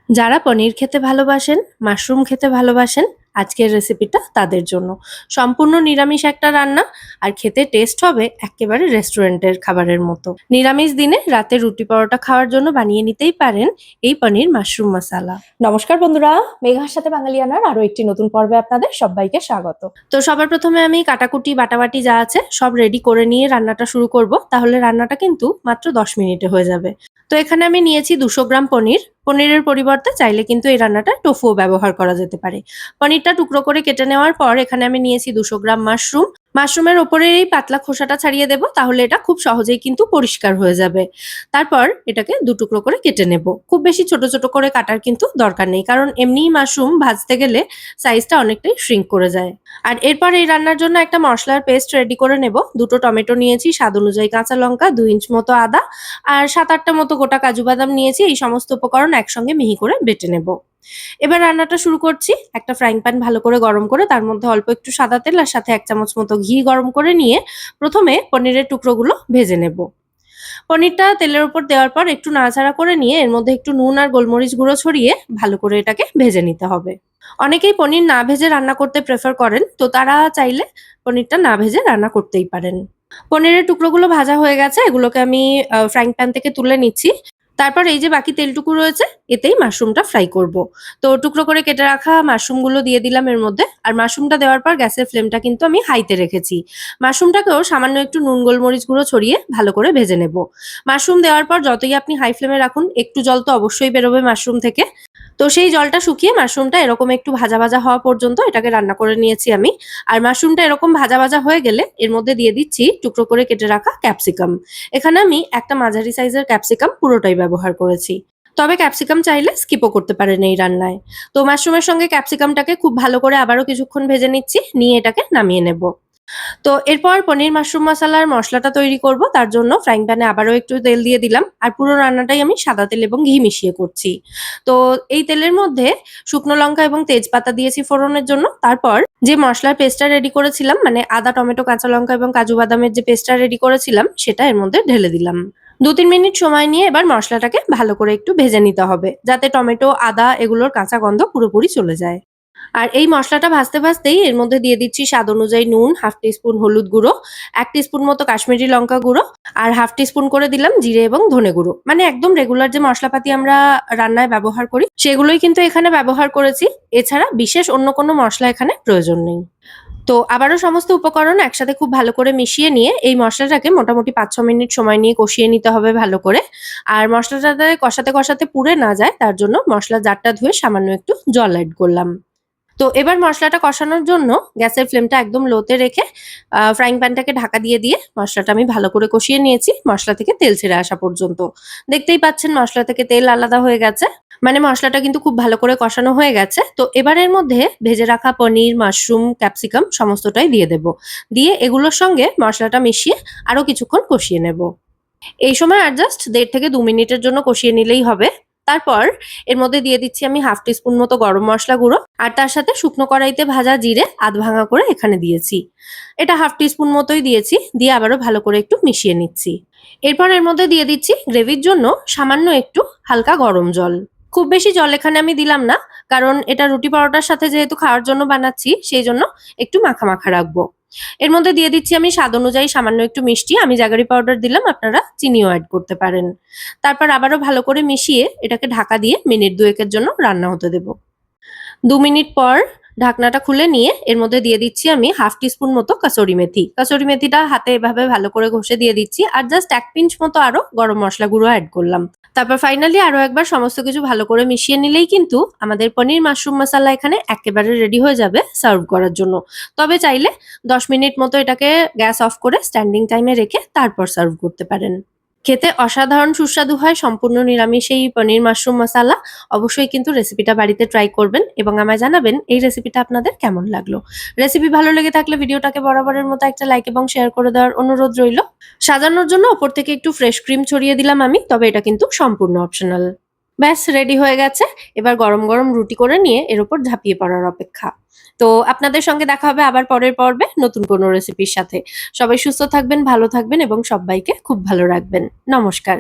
যারা পনির খেতে ভালোবাসেন, মাশরুম খেতে ভালোবাসেন, আজকের রেসিপিটা তাদের জন্য। সম্পূর্ণ নিরামিষ একটা রান্না আর খেতে টেস্ট হবে এক্কেবারে রেস্টুরেন্টের খাবারের মতো। নিরামিষ দিনে রাতে রুটি পরোটা খাওয়ার জন্য বানিয়ে নিতেই পারেন এই পনির মাশরুম মশালা। নমস্কার বন্ধুরা, মেঘার সাথে বাঙালিয়ানার আরো একটি নতুন পর্বে আপনাদের সবাইকে স্বাগত। তো সবার প্রথমে আমি কাটাকুটি বাটাবাটি যা আছে সব রেডি করে নিয়ে রান্নাটা শুরু করব। তাহলে রান্নাটা কিন্তু মাত্র 10 মিনিটে হয়ে যাবে। তো এখানে আমি নিয়েছি 200 গ্রাম পনির। পনিরের পরিবর্তে চাইলে কিন্তু এই রান্নাটা টোফুও ব্যবহার করা যেতে পারে। পনিরটা টুকরো করে কেটে নেওয়ার পর এখানে আমি নিয়েছি 200 গ্রাম মাশরুম। মাশরুমের ওপরের এই পাতলা খোসাটা ছাড়িয়ে দেব, তাহলে এটা খুব সহজেই কিন্তু পরিষ্কার হয়ে যাবে। তারপর এটাকে দু টুকরো করে কেটে নেব। খুব বেশি ছোট ছোট করে কাটার কিন্তু দরকার নেই, কারণ এমনিই মাশরুম ভাজতে গেলে সাইজটা অনেকটাই শ্রিঙ্ক করে যায়। আর এরপর এই রান্নার জন্য একটা মশলার পেস্ট রেডি করে নেব। দুটো টমেটো নিয়েছি, স্বাদ অনুযায়ী কাঁচা লঙ্কা, 2 ইঞ্চ মতো আদা আর 7-8টা মতো গোটা কাজু বাদাম নিয়েছি। এই সমস্ত উপকরণ একসঙ্গে মিহি করে বেটে নেব। এবার রান্নাটা শুরু করছি। একটা ফ্রাইং প্যান ভালো করে গরম করে তার মধ্যে অল্প একটু সাদা তেল আর সাথে 1 চামচ মতো ঘি গরম করে নিয়ে প্রথমে পনিরের টুকরোগুলো ভেজে নেব। পনিরটা তেলের উপর দেওয়ার পর একটু নাড়াচাড়া করে নিয়ে এর মধ্যে একটু নুন আর গোলমরিচ গুঁড়ো ছড়িয়ে ভালো করে এটাকে ভেজে নিতে হবে। অনেকেই পনির না ভেজে রান্না করতে প্রেফার করেন, তো তারা চাইলে পনিরটা না ভেজে রান্না করতেই পারেন। পনিরের টুকরোগুলো ভাজা হয়ে গেছে, এগুলোকে আমি ফ্রাইং প্যান থেকে তুলে নিচ্ছি। তারপর এই যে বাকি তেলটুকু রয়েছে এতেই মাশরুমটা ফ্রাই করব। তো টুকরো করে কেটে রাখা মাশরুমগুলো দিয়ে দিলাম এর মধ্যে। আর মাশরুমটা দেওয়ার পর গ্যাসের ফ্লেমটা কিন্তু আমি হাইতে রেখেছি। মাশরুমটাকেও সামান্য একটু নুন গোলমরিচ গুঁড়ো ছড়িয়ে ভালো করে ভেজে নেব। মাশরুম দেওয়ার পর যতই আপনি হাই ফ্লেমে রাখুন, একটু জল তো অবশ্যই বেরোবে মাশরুম থেকে। তো সেই জলটা শুকিয়ে মাশরুমটা এরকম একটু ভাজা ভাজা হওয়া পর্যন্ত এটাকে রান্না করে নিয়েছি আমি। আর মাশরুমটা এরকম ভাজা ভাজা হয়ে গেলে এর মধ্যে দিয়ে দিচ্ছি টুকরো করে কেটে রাখা ক্যাপসিকাম। এখানে আমি একটা মাঝারি সাইজের ক্যাপসিকাম পুরোটাই ব্যবহার করেছি। তবে ক্যাপসিকাম চাইলে স্কিপও করতে পারেন এই রান্নায়। তো মাশরুমের সঙ্গে ক্যাপসিকামটাকে খুব ভালো করে আবারও কিছুক্ষণ ভেজে নিচ্ছি, নিয়ে এটাকে নামিয়ে নেব। তো এরপর পনির মাশরুম মশালার মশলাটা তৈরি করব। তার জন্য ফ্রাইং প্যানে আবারও একটু তেল দিয়ে দিলাম। আর পুরো রান্নাটাই আমি সাদা তেল এবং ঘি মিশিয়ে করছি। তো এই তেলের মধ্যে শুকনো লঙ্কা এবং তেজপাতা দিয়েছি ফোড়নের জন্য। তারপর যে মশলার পেস্টটা রেডি করেছিলাম, মানে আদা, টমেটো, কাঁচা লঙ্কা এবং কাজু বাদামের যে পেস্টটা রেডি করেছিলাম, সেটা এর মধ্যে ঢেলে দিলাম। 2-3 মিনিট সময় নিয়ে এবার মশলাটাকে ভালো করে একটু ভেজে নিতে হবে, যাতে টমেটো, আদা এগুলোর কাঁচা গন্ধ পুরোপুরি চলে যায়। আর এই মসলাটা ভাজতে ভাজতেই এর মধ্যে দিয়ে দিচ্ছি স্বাদ অনুযায়ী নুন, 1/2 টিস্পুন হলুদ গুঁড়ো, 1 টিস্পুন মতো কাশ্মীরি লঙ্কা গুঁড়ো আর 1/2 টিস্পুন করে দিলাম জিরে এবং ধনে গুঁড়ো। মানে একদম রেগুলার যে মশলাপাতি আমরা রান্নায় ব্যবহার করি সেগুলোই কিন্তু এখানে ব্যবহার করেছি। এছাড়া বিশেষ অন্য কোনো মসলা এখানে প্রয়োজন নেই। তো আবারও সমস্ত উপকরণ একসাথে খুব ভালো করে মিশিয়ে নিয়ে এই মশলাটাকে মোটামুটি 5-6 মিনিট সময় নিয়ে কষিয়ে নিতে হবে ভালো করে। আর মশলাটাতে কষাতে কষাতে পুড়ে না যায় তার জন্য মশলার জারটা ধুয়ে সামান্য একটু জল এড করলাম। তো এবার মশলাটা কষানোর জন্য গ্যাসের ফ্লেমটা একদম লোতে রেখে ফ্রাইং প্যানটাকে ঢাকা দিয়ে দিয়ে মশলাটা আমি ভালো করে কষিয়ে নিয়েছি মশলা থেকে তেল ছেড়ে আসা পর্যন্ত। দেখতেই পাচ্ছেন মশলা থেকে তেল আলাদা হয়ে গেছে। মানে মশলাটা কিন্তু খুব ভালো করে কষানো হয়ে গেছে। তো এবার এর মধ্যে ভেজে রাখা পনির, মাশরুম, ক্যাপসিকাম সমস্তটাই দিয়ে দেব। দিয়ে এগুলোর সঙ্গে মশলাটা মিশিয়ে আরো কিছুক্ষণ কষিয়ে নেব। এই সময় আর জাস্ট 1.5 থেকে 2 মিনিটের জন্য কষিয়ে নিলেই হবে। তারপর এর মধ্যে দিয়ে দিচ্ছি আমি 1/2 টিস্পুন মতো গরম মসলা গুঁড়ো আর তার সাথে শুকনো কড়াইতে ভাজা জিরে আধ ভাঙা করে এখানে দিয়েছি। এটা 1/2 টিস্পুন মতোই দিয়েছি, দিয়ে আবারও ভালো করে একটু মিশিয়ে নিচ্ছি। এরপর এর মধ্যে দিয়ে দিচ্ছি গ্রেভির জন্য সামান্য একটু হালকা গরম জল। খুব বেশি জল এখানে আমি দিলাম না, কারণ এটা রুটি পরোটার সাথে যেহেতু খাওয়ার জন্য বানাচ্ছি সেই জন্য একটু মাখা মাখা রাখবো। এর মধ্যে দিয়ে দিচ্ছি আমি স্বাদ অনুযায়ী সামান্য একটু মিষ্টি, আমি জাগারি পাউডার দিলাম, আপনারা চিনিও অ্যাড করতে পারেন। তারপর আবারও ভালো করে মিশিয়ে এটাকে ঢাকা দিয়ে মিনিট 2-এর জন্য রান্না হতে দেব। 2 মিনিট পর ঢাকনাটা খুলে নিয়ে এর মধ্যে দিয়ে দিচ্ছি আমি 1/2 টিস্পুন মতো কাসুরি মেথি। কাসুরি মেথিটা হাতে এভাবে ভালো করে ঘষে দিয়ে দিচ্ছি আর জাস্ট 1 পিঞ্চ মতো আরো গরম মসলা গুঁড়ো অ্যাড করলাম। তারপর ফাইনালি আরো একবার সমস্ত কিছু ভালো করে মিশিয়ে নিলেই কিন্তু আমাদের পনির মাশরুম মশলা এখানে একেবারে রেডি হয়ে যাবে সার্ভ করার জন্য। তবে চাইলে 10 মিনিট মতো এটাকে গ্যাস অফ করে স্ট্যান্ডিং টাইমে রেখে তারপর সার্ভ করতে পারেন। খেতে অসাধারণ সুস্বাদু হয় সম্পূর্ণ নিরামিষ এই পনির মাশরুম মশালা। অবশ্যই কিন্তু রেসিপিটা বাড়িতে ট্রাই করবেন এবং আমায় জানাবেন এই রেসিপিটা আপনাদের কেমন লাগলো। রেসিপি ভালো লেগে থাকলে ভিডিওটাকে বরাবরের মতো একটা লাইক এবং শেয়ার করে দেওয়ার অনুরোধ রইল। সাজানোর জন্য ওপর থেকে একটু ফ্রেশ ক্রিম ছড়িয়ে দিলাম আমি, তবে এটা কিন্তু সম্পূর্ণ অপশনাল। ব্যাস রেডি হয়ে গেছে। এবার গরম গরম রুটি করে নিয়ে এর উপর ঝাঁপিয়ে পড়ার অপেক্ষা। তো আপনাদের সঙ্গে দেখা হবে আবার পরের পর্বে নতুন কোনো রেসিপির সাথে। সবাই সুস্থ থাকবেন, ভালো থাকবেন এবং সব্বাইকে খুব ভালো রাখবেন। নমস্কার।